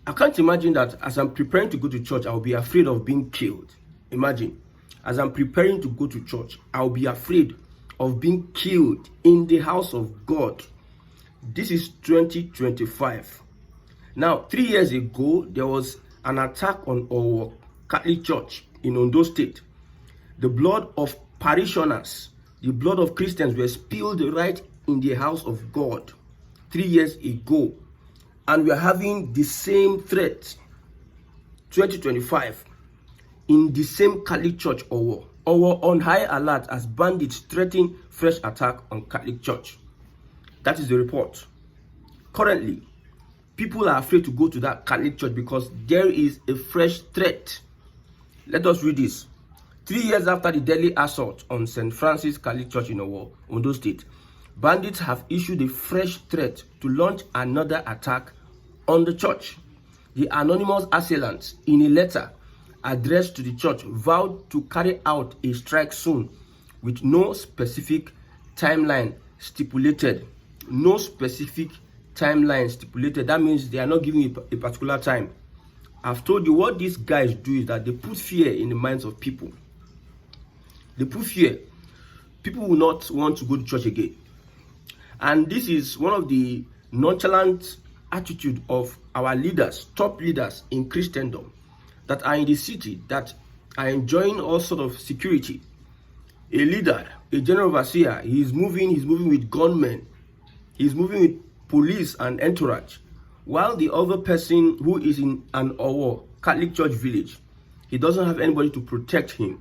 I can't imagine that as I'm preparing to go to church, I'll be afraid of being killed. Imagine, as I'm preparing to go to church, I'll be afraid of being killed in the house of God. This is 2025. Now, 3 years ago, there was an attack on our Catholic Church in Ondo State. The blood of parishioners, the blood of Christians were spilled right in the house of God 3 years ago. And we are having the same threat, 2025, in the same Catholic Church or on high alert as bandits threaten fresh attack on Catholic Church. That is the report. Currently, people are afraid to go to that Catholic Church because there is a fresh threat. Let us read this. 3 years after the deadly assault on St. Francis Catholic Church in Ondo State, bandits have issued a fresh threat to launch another attack on the church. The anonymous assailants, in a letter addressed to the church, vowed to carry out a strike soon with no specific timeline stipulated. No specific timeline stipulated. That means they are not giving a particular time. I've told you what these guys do is that they put fear in the minds of people. They put fear. People will not want to go to church again. And this is one of the nonchalant attitude of our leaders, top leaders in Christendom, that are in the city, that are enjoying all sort of security. A leader, a general overseer, he's moving with gunmen, he's moving with police and entourage, while the other person who is in an Owo Catholic Church village, he doesn't have anybody to protect him.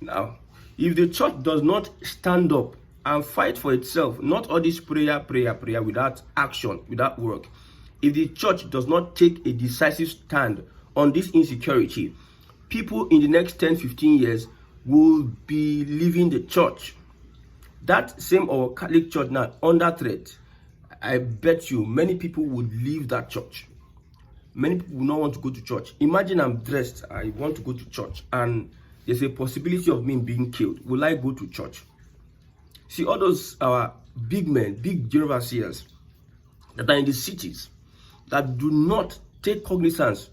Now, if the church does not stand up and fight for itself, not all this prayer without action, without work, if the church does not take a decisive stand on this insecurity, people in the next 10-15 years will be leaving the church. That same our Catholic Church now under threat. I bet you many people would leave that church. Many people will not want to go to church. Imagine I'm dressed, I want to go to church, and there's a possibility of me being killed. Will I go to church? See, all those our big men, big overseers that are in the cities, that do not take cognizance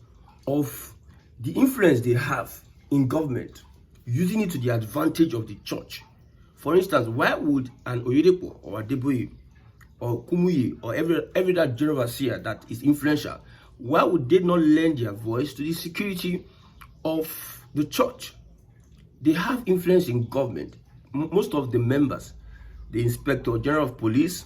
of the influence they have in government, using it to the advantage of the church. For instance, why would an Oyedepo or a Deboye or Kumuyi or every that general overseer that is influential, why would they not lend their voice to the security of the church? They have influence in government. Most of the members, the Inspector General of Police,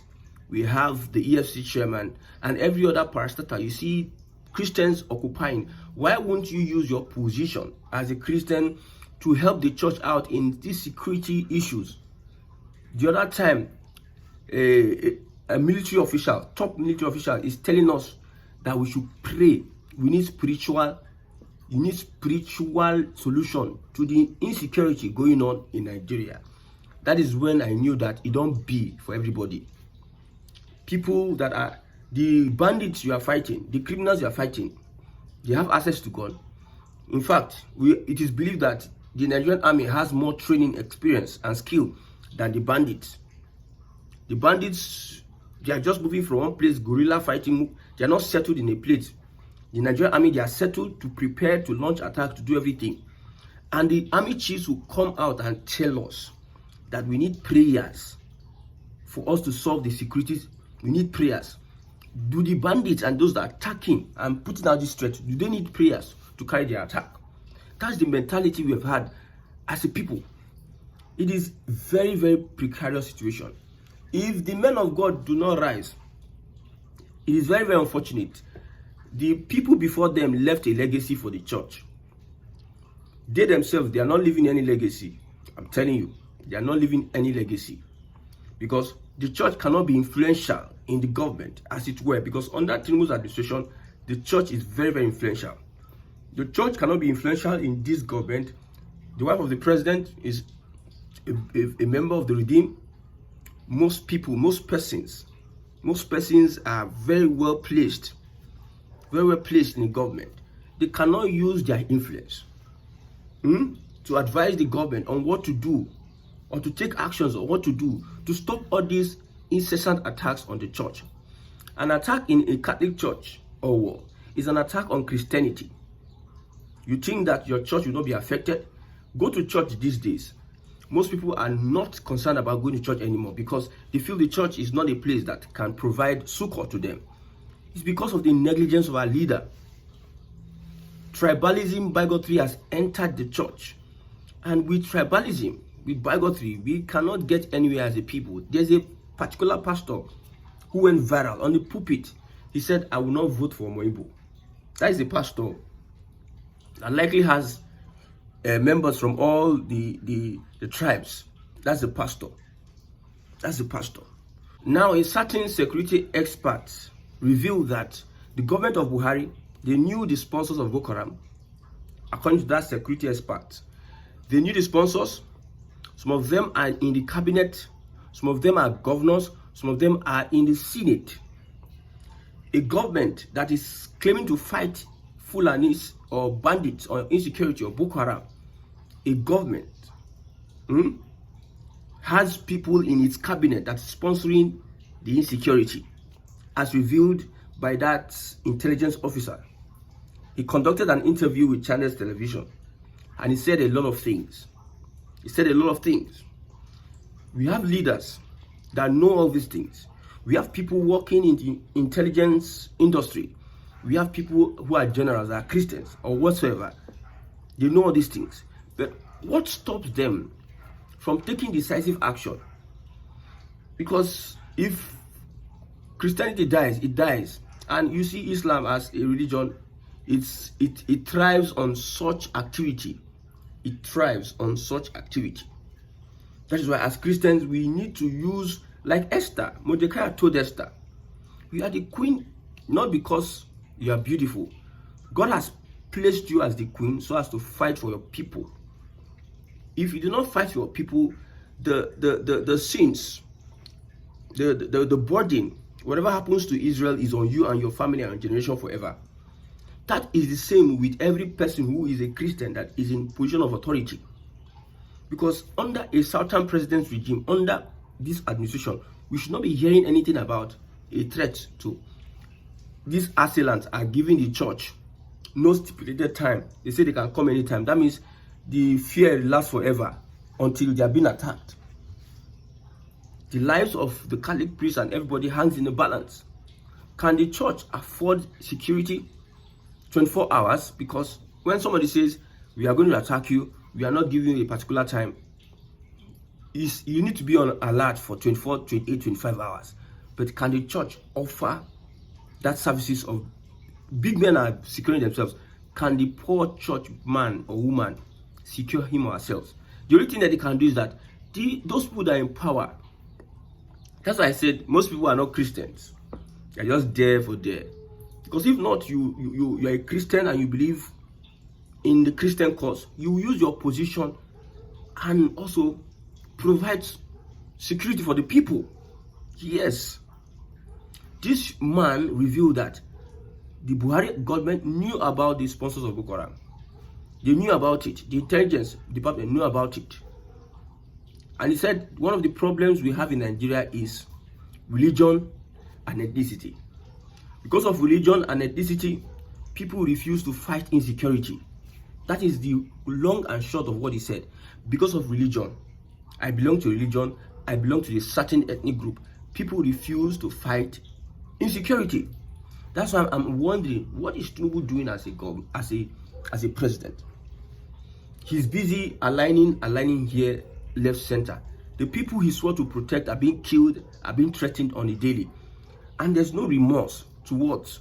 we have the EFC chairman, and every other parastatal, you see Christians occupying. Why won't you use your position as a Christian to help the church out in these security issues? The other time, a military official, top military official, is telling us that we should pray. We need spiritual solution to the insecurity going on in Nigeria. That is when I knew that it don't be for everybody. People that are the bandits you are fighting, the criminals you are fighting, they have access to gun. In fact, it is believed that the Nigerian army has more training experience and skill than the bandits. The bandits, they are just moving from one place, guerrilla fighting. They are not settled in a place. The Nigerian army, they are settled to prepare to launch attacks, to do everything. And the army chiefs will come out and tell us that we need prayers for us to solve the securities. We need prayers. Do the bandits and those that are attacking and putting out this threat, do they need prayers to carry their attack? That's the mentality we have had as a people. It is very, very precarious situation. If the men of God do not rise, it is very, very unfortunate. The people before them left a legacy for the church. They themselves, they are not leaving any legacy. I'm telling you, they are not leaving any legacy. Because the church cannot be influential in the government, as it were, because under Tinubu's administration, the church is very, very influential. The church cannot be influential in this government. The wife of the president is a member of the Redeemed. Most people, most persons are very well placed in the government. They cannot use their influence to advise the government on what to do, or to take actions on what to do to stop all these incessant attacks on the church. An attack in a Catholic church or is an attack on Christianity. You think that your church will not be affected? Go to church these days. Most people are not concerned about going to church anymore because they feel the church is not a place that can provide succor to them. It's because of the negligence of our leader. Tribalism, bigotry has entered the church. And with tribalism, with bigotry, we cannot get anywhere as a people. There's a particular pastor who went viral on the pulpit. He said, I will not vote for Moibo. That is a pastor that likely has members from all the tribes. That's the pastor. That's the pastor. Now, a certain security expert revealed that the government of Buhari, they knew the sponsors of Boko Haram. According to that security expert, they knew the sponsors. Some of them are in the cabinet. Some of them are governors. Some of them are in the Senate. A government that is claiming to fight Fulanis or bandits or insecurity or Boko Haram, a government has people in its cabinet that's sponsoring the insecurity, as revealed by that intelligence officer. He conducted an interview with Channels Television and he said a lot of things. He said a lot of things. We have leaders that know all these things. We have people working in the intelligence industry. We have people who are generals, are Christians or whatsoever. They know all these things. But what stops them from taking decisive action? Because if Christianity dies, it dies. And you see Islam as a religion, it thrives on such activity. It thrives on such activity. That is why as Christians, we need to use, like Esther. Mordecai told Esther, you are the queen, not because you are beautiful. God has placed you as the queen so as to fight for your people. If you do not fight for your people, the sins, the burden, whatever happens to Israel is on you and your family and generation forever. That is the same with every person who is a Christian that is in position of authority. Because under a Southern president's regime, under this administration, we should not be hearing anything about a threat to these assailants are giving the church no stipulated time. They say they can come anytime. That means the fear lasts forever until they are being attacked. The lives of the Catholic priests and everybody hangs in the balance. Can the church afford security 24 hours? Because when somebody says, we are going to attack you, we are not giving you a particular time, you need to be on alert for 24, 28, 25 hours. But can the church offer that services of big men are securing themselves? Can the poor church man or woman secure him or herself? The only thing that they can do is that those people that are in power, that's why I said most people are not Christians. They're just there for there. Because if not, you are a Christian and you believe in the Christian cause, you use your position and also provide security for the people. Yes. This man revealed that the Buhari government knew about the sponsors of Boko Haram. They knew about it. The intelligence department knew about it. And he said one of the problems we have in Nigeria is religion and ethnicity. Because of religion and ethnicity, people refuse to fight insecurity. That is the long and short of what he said. Because of religion, I belong to religion, I belong to a certain ethnic group. People refuse to fight insecurity. That's why I'm wondering, what is Tinubu doing as a president? He's busy aligning here, left, center. The people he swore to protect are being killed, are being threatened on a daily. And there's no remorse towards,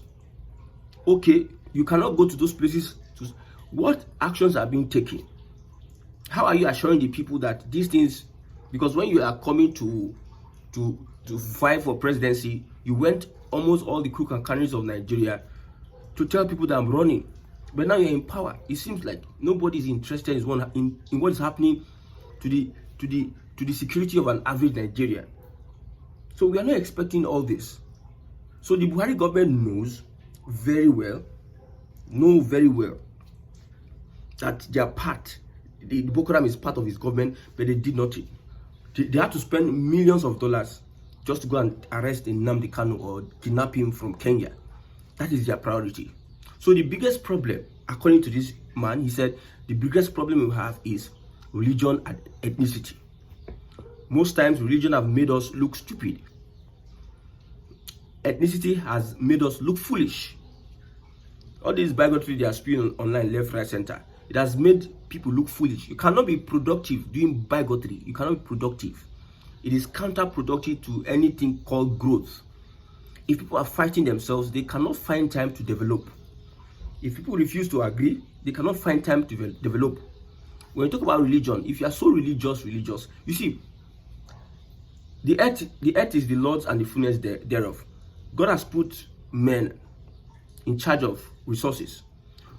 okay, you cannot go to those places. What actions are being taken? How are you assuring the people that these things, because when you are coming to fight for presidency, you went almost all the crook and crannies of Nigeria to tell people that I'm running. But now you're in power. It seems like nobody is interested in what is happening to the security of an average Nigerian. So we are not expecting all this. So the Buhari government knows very well that their part, the Boko Haram is part of his government, but they did not. They had to spend millions of dollars just to go and arrest Nnamdi Kanu or kidnap him from Kenya. That is their priority. So the biggest problem, according to this man, he said, the biggest problem we have is religion and ethnicity. Most times, religion have made us look stupid. Ethnicity has made us look foolish. All these bigotry they are spewing online, left, right, center, it has made people look foolish. You cannot be productive doing bigotry. You cannot be productive. It is counterproductive to anything called growth. If people are fighting themselves, they cannot find time to develop. If people refuse to agree, they cannot find time to develop. When you talk about religion, if you are so religious, you see, the earth is the Lord's and the fullness thereof. God has put men in charge of resources.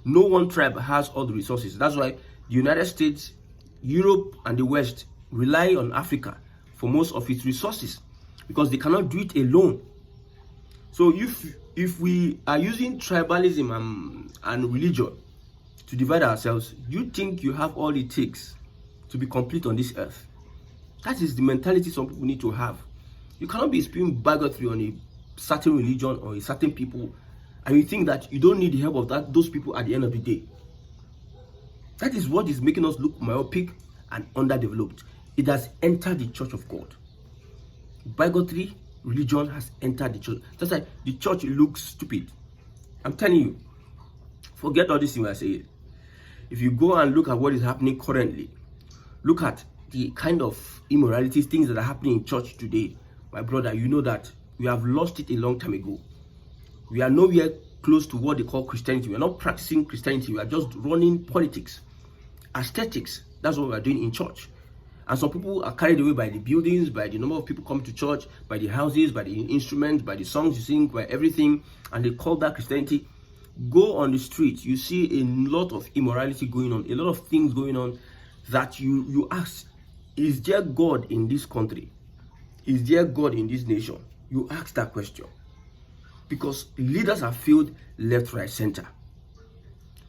No one tribe has all the resources. That's why the United States, Europe, and the West rely on Africa for most of its resources, because they cannot do it alone. So if we are using tribalism and religion to divide ourselves, you think you have all it takes to be complete on this earth. That is the mentality some people need to have. You cannot be spewing bigotry on a certain religion or a certain people, and you think that you don't need the help of those people at the end of the day. That is what is making us look myopic and underdeveloped. It has entered the church of God. Bigotry, religion has entered the church. That's why the church looks stupid. I'm telling you, forget all this thing I say. If you go and look at what is happening currently, look at the kind of immoralities, things that are happening in church today, my brother, you know that we have lost it a long time ago. We are nowhere close to what they call Christianity. We are not practicing Christianity. We are just running politics, aesthetics. That's what we are doing in church. And some people are carried away by the buildings, by the number of people coming to church, by the houses, by the instruments, by the songs you sing, by everything, and they call that Christianity. Go on the street, you see a lot of immorality going on, a lot of things going on that you ask, is there God in this country? Is there God in this nation? You ask that question. Because leaders have failed left, right, center.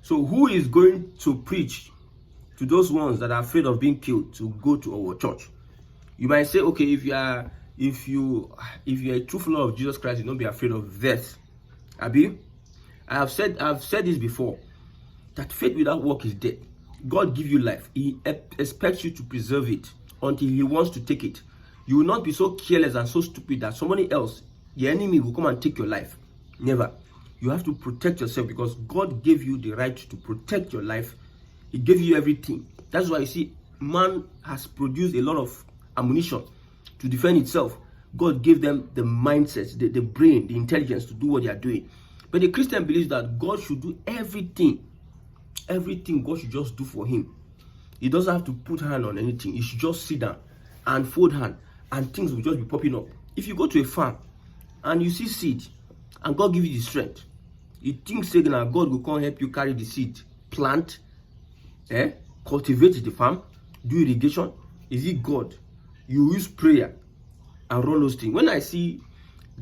So who is going to preach to those ones that are afraid of being killed to go to our church? You might say, okay, if you're a true follower of Jesus Christ, you don't be afraid of death. Abi, I've said this before, that faith without work is dead. God give you life. He expects you to preserve it until he wants to take it. You will not be so careless and so stupid that somebody else, the enemy, will come and take your life. Never. You have to protect yourself, because God gave you the right to protect your life. He gave you everything. That's why you see, man has produced a lot of ammunition to defend itself. God gave them the mindset, the brain, the intelligence to do what they are doing. But the Christian believes that God should do everything. Everything God should just do for him. He doesn't have to put hand on anything. He should just sit down and fold hand, and things will just be popping up. If you go to a farm and you see seed, and God give you the strength, you think saying that God will come help you carry the seed, plant, cultivate the farm, do irrigation? Is it God? You use prayer and run those things. When I see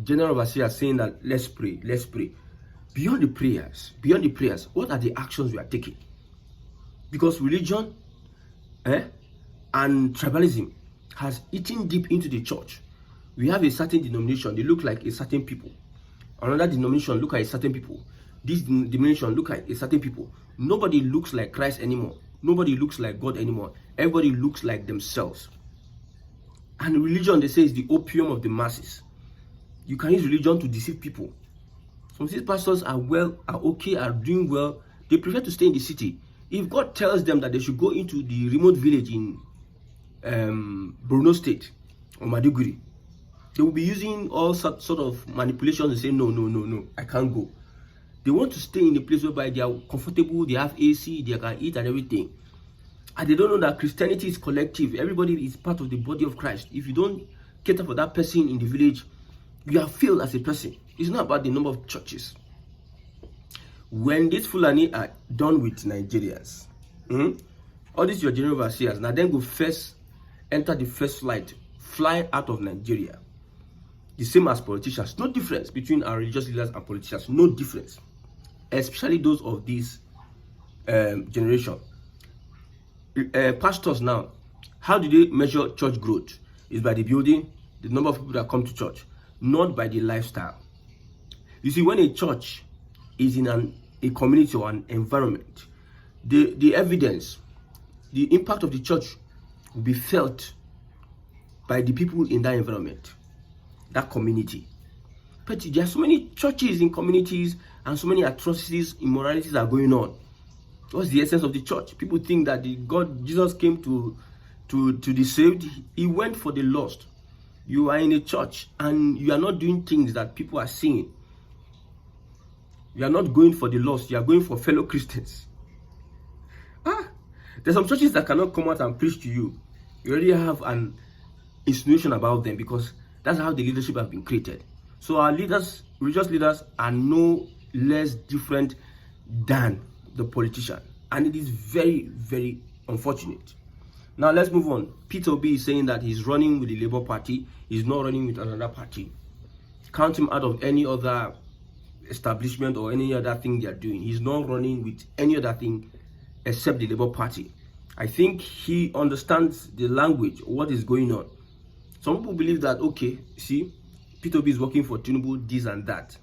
general overseer saying that let's pray, beyond the prayers, what are the actions we are taking? Because religion and tribalism has eaten deep into the church. We have a certain denomination, they look like a certain people. Another denomination look like a certain people. This denomination look like a certain people. Nobody looks like Christ anymore. Nobody looks like God anymore. Everybody looks like themselves. And religion, they say, is the opium of the masses. You can use religion to deceive people. Some of these pastors are okay, are doing well. They prefer to stay in the city. If God tells them that they should go into the remote village in Borno State or Maiduguri, they will be using all sort of manipulations and say, no, I can't go. They want to stay in a place whereby they are comfortable, they have AC, they can eat and everything. And they don't know that Christianity is collective. Everybody is part of the body of Christ. If you don't cater for that person in the village, you have failed as a person. It's not about the number of churches. When these Fulani are done with Nigerians, all these your general overseers, now then go first, enter the first flight, fly out of Nigeria. The same as politicians. No difference between our religious leaders and politicians. No difference. Especially those of this generation. Pastors now, how do they measure church growth? It's by the building, the number of people that come to church, not by the lifestyle. You see, when a church is in an a community or an environment, the evidence, the impact of the church will be felt by the people in that environment, that community. But there are so many churches in communities and so many atrocities, immoralities are going on. What's the essence of the church? People think that Jesus came to the saved. He went for the lost. You are in a church and you are not doing things that people are seeing. You are not going for the lost. You are going for fellow Christians. There's some churches that cannot come out and preach to you. You already have an insinuation about them because that's how the leadership has been created. So our leaders, religious leaders, are no less different than the politician. And it is very, very unfortunate. Now let's move on. Peter Obi is saying that he's running with the Labour Party. He's not running with another party. Count him out of any other establishment or any other thing they are doing. He's not running with any other thing except the Labour Party. I think he understands the language, what is going on. Some people believe that, okay, see, Peter Obi is working for Tinubu, this and that.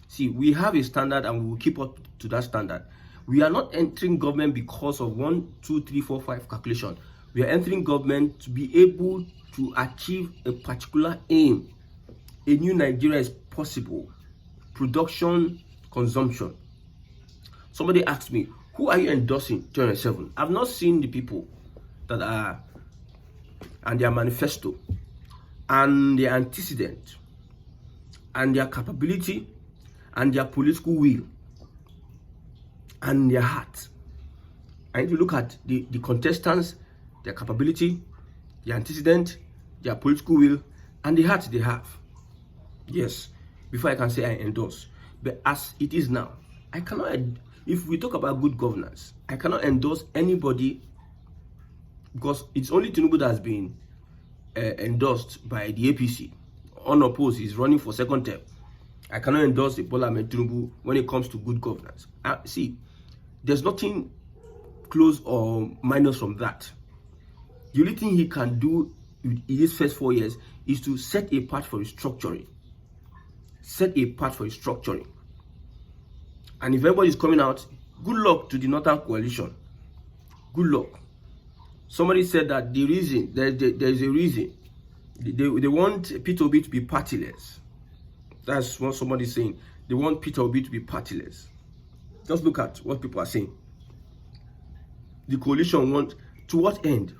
See, we have a standard and we will keep up to that standard. We are not entering government because of 1, 2, 3, 4, 5 calculation. We are entering government to be able to achieve a particular aim. A new Nigeria is possible. Production, consumption. Somebody asked me, who are you endorsing 2027? I've not seen the people that are, and their manifesto, and their antecedent, and their capability, and their political will, and their heart. I need to look at the contestants, their capability, their antecedent, their political will, and the heart they have. Yes, before I can say I endorse. But as it is now, I cannot, if we talk about good governance, I cannot endorse anybody because it's only Tinubu that has been endorsed by the APC. Unopposed, he's running for second term. I cannot endorse Bola Ahmed Tinubu when it comes to good governance. See, there's nothing close or minus from that. The only thing he can do in his first 4 years is to set a path for restructuring. Set a path for restructuring. And if everybody is coming out, good luck to the Northern Coalition. Good luck. Somebody said that the reason, there is a reason. They want Peter Obi to be partyless. That's what somebody is saying. They want Peter Obi to be partyless. Just look at what people are saying. The coalition want, to what end?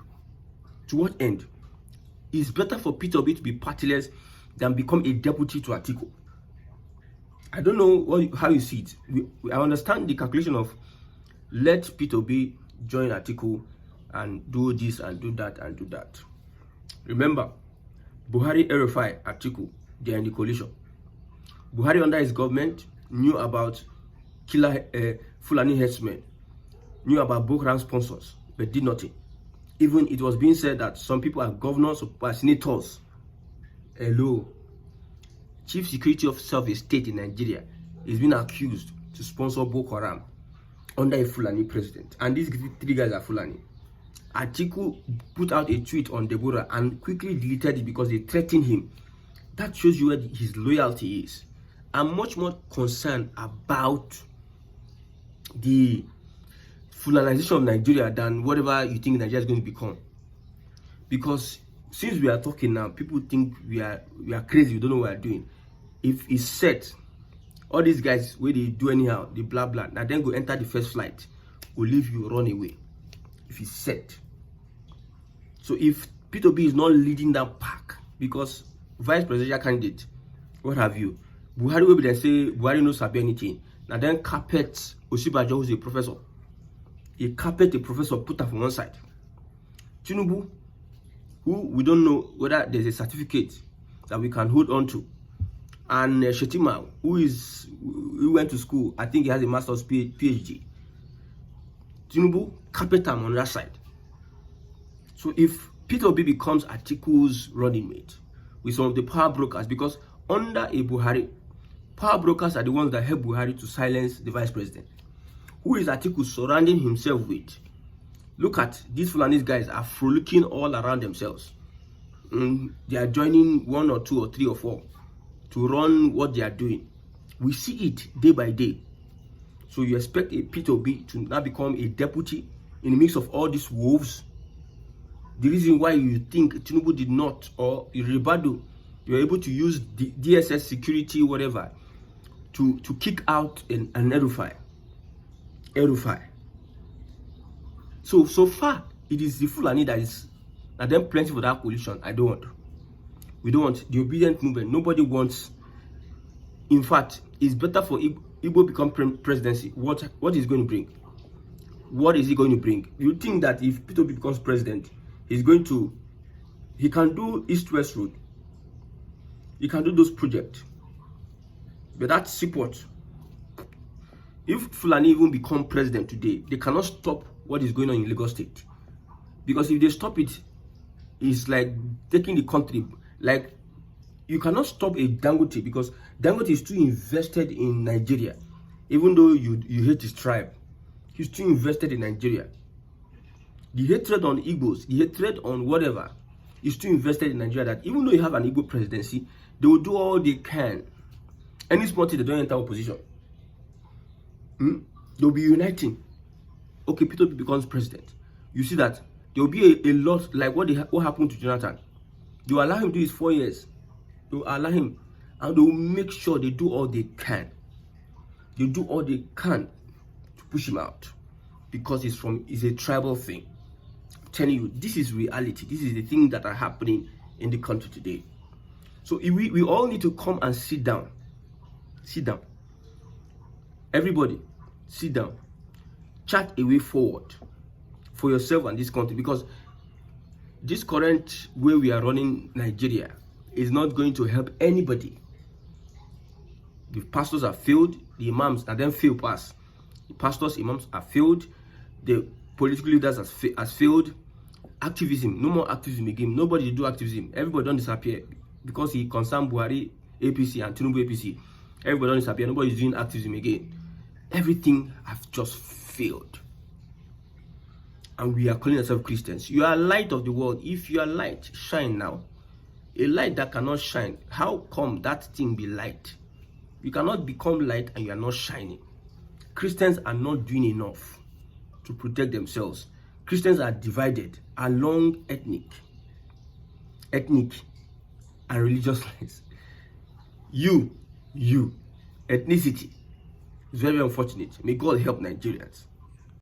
To what end? It's better for Peter Obi to be partyless than become a deputy to Atiku. I don't know how you see it. I understand the calculation of let Peter Obi join Atiku and do this and do that and do that. Remember, Buhari, RFI, Atiku, they are in the coalition. Buhari under his government knew about killer Fulani herdsmen, knew about Boko Haram sponsors, but did nothing. Even it was being said that some people are governors, some people are senators. Hello. Chief Security Officer of a state in Nigeria is being accused to sponsor Boko Haram under a Fulani president. And these 3 guys are Fulani. Atiku put out a tweet on Deborah and quickly deleted it because they threatened him. That shows you where his loyalty is. I'm much more concerned about the Fulanization of Nigeria than whatever you think Nigeria is going to become. Because since we are talking now, people think we are crazy, we don't know what we are doing. If it's set, all these guys, where they do anyhow, they blah blah, now then go enter the first flight, will leave you, run away. If it's set. So if Peter Obi is not leading that pack, because vice presidential candidate, what have you, Buhari will be there say Buhari knows about anything. Now then carpet Osibajo, who's a professor. He carpet a professor, put her from one side. Tinubu, who we don't know whether there's a certificate that we can hold on to. And Shetima, who went to school, I think he has a master's PhD. Tinubu, carpet him on that side. So if Peter Obi becomes Atiku's running mate with some of the power brokers, because under a Buhari, power brokers are the ones that help Buhari to silence the vice president. Who is Atiku surrounding himself with? Look at these Fulani guys are frolicking all around themselves. They are joining 1 or 2 or 3 or 4 to run what they are doing. We see it day by day. So you expect a P2B to now become a deputy in the mix of all these wolves? The reason why you think Tinubu did not, or Ribado, you are able to use the DSS security, whatever, to kick out an Erufai. So far, it is the Fulani that is, and then plenty for that coalition. We don't want the obedient movement. Nobody wants. In fact, it's better for Igbo become presidency. What is going to bring? What is he going to bring? You think that if P2B becomes president, he can do East-West Road. He can do those projects. But that's support. If Fulani even become president today, they cannot stop what is going on in Lagos State. Because if they stop it, it's like taking the country. Like, you cannot stop a Dangote, because Dangote is too invested in Nigeria. Even though you hate his tribe, he's too invested in Nigeria. The hatred on Igbos, the hatred on whatever, is too invested in Nigeria that even though you have an Igbo presidency, they will do all they can. Any small thing, they don't enter opposition. They'll be uniting. Okay, P2B becomes president. You see that there will be a lot, like what happened to Jonathan. They will allow him to do his 4 years. They will allow him, and they will make sure they do all they can. They do all they can to push him out, because it's a tribal thing. I'm telling you, this is reality. This is the things that are happening in the country today. So we all need to come and sit down. Sit down. Everybody, sit down. Chart a way forward for yourself and this country, because this current way we are running Nigeria is not going to help anybody. The pastors are failed, the imams and then fail pass. The pastors, imams are failed, the political leaders has failed. Activism, no more activism again. Nobody do activism. Everybody don't disappear because he concerned Buhari APC and Tinubu APC. Everybody don't disappear. Nobody is doing activism again. Everything has just failed. And we are calling ourselves Christians. You are light of the world. If you are light, shine now. A light that cannot shine, how come that thing be light? You cannot become light and you are not shining. Christians are not doing enough to protect themselves. Christians are divided along ethnic and religious lines. Ethnicity is very unfortunate. May God help Nigerians.